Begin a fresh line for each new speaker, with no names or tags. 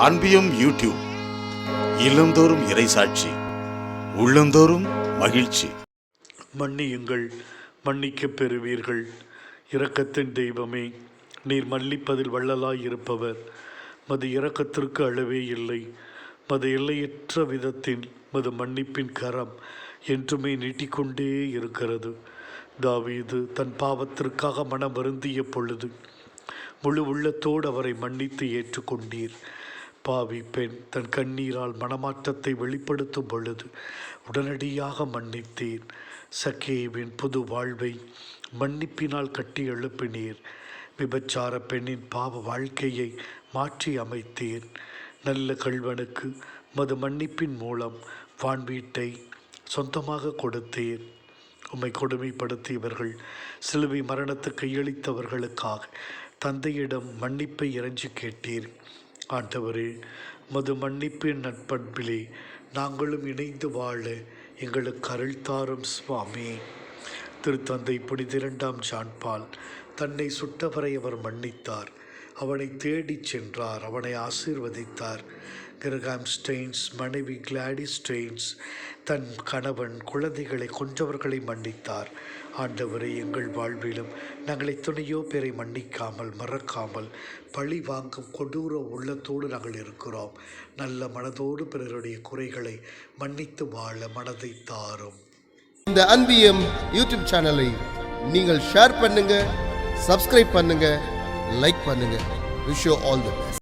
அன்பியம் YouTube. இல்லந்தோறும் இறைசாட்சி, உள்ளந்தோறும் மகிழ்ச்சி.
மன்னியுங்கள், மன்னிக்கப் பெறுவீர்கள். இரக்கத்தின் தெய்வமே, நீர் மன்னிப்பதில் வள்ளலாய் இருப்பவர். மது இரக்கத்திற்கு அளவே இல்லை. மது எல்லையற்ற விதத்தில் மது மன்னிப்பின் கரம் என்றுமே நீட்டிக்கொண்டே இருக்கிறது. தாவீது தன் பாவத்திற்காக மனம் வருந்திய பொழுது முழு உள்ளத்தோடு அவரை மன்னித்து ஏற்றுக்கொண்டீர். பாவி பெண் தன் கண்ணீரால் மனமாற்றத்தை வெளிப்படுத்தும் பொழுது உடனடியாக மன்னித்தீர். சக்கேவின் புது வாழ்வை மன்னிப்பினால் கட்டி எழுப்பினீர். விபச்சார பெண்ணின் பாவ வாழ்க்கையை மாற்றி அமைத்தீர். நல்ல கள்வனுக்கு மது மன்னிப்பின் மூலம் வான்வீட்டை சொந்தமாக கொடுத்தீர். உம்மை கொடுமைப்படுத்தியவர்கள், சிலுவை மரணத்து கையளித்தவர்களுக்காக தந்தையிடம் மன்னிப்பை இறைஞ்சி கேட்டீர். ஆண்டவரே, மது மன்னிப்பின் நட்பண்பிலே நாங்களும் இணைந்து வாழ எங்களுக்கு அருள் தாரும் சுவாமி. திருத்தந்தை புனித 2ஆம் ஜான் பால் தன்னை சுட்டவரை அவர் மன்னித்தார். அவனை தேடிச் சென்றார், அவனை ஆசீர்வதித்தார். கிரகாம் ஸ்டெயின்ஸ் மனைவி கிளாடிஸ் ஸ்டெயின்ஸ் தன் கணவன் குழந்தைகளை கொன்றவர்களை மன்னித்தார். ஆண்டவரை, எங்கள் வாழ்விலும் நாங்கள் எத்தனையோ பேரை மன்னிக்காமல் மறக்காமல் பழி வாங்கும் கொடூர உள்ளத்தோடு நாங்கள் இருக்கிறோம். நல்ல மனதோடு பிறருடைய குறைகளை மன்னித்து வாழ மனதை தாரும்.
இந்த அன்பியம் யூடியூப் சேனலை நீங்கள் ஷேர் பண்ணுங்க, சப்ஸ்கிரைப் பண்ணுங்க, லைக் பண்ணுங்க. Wish you all the best.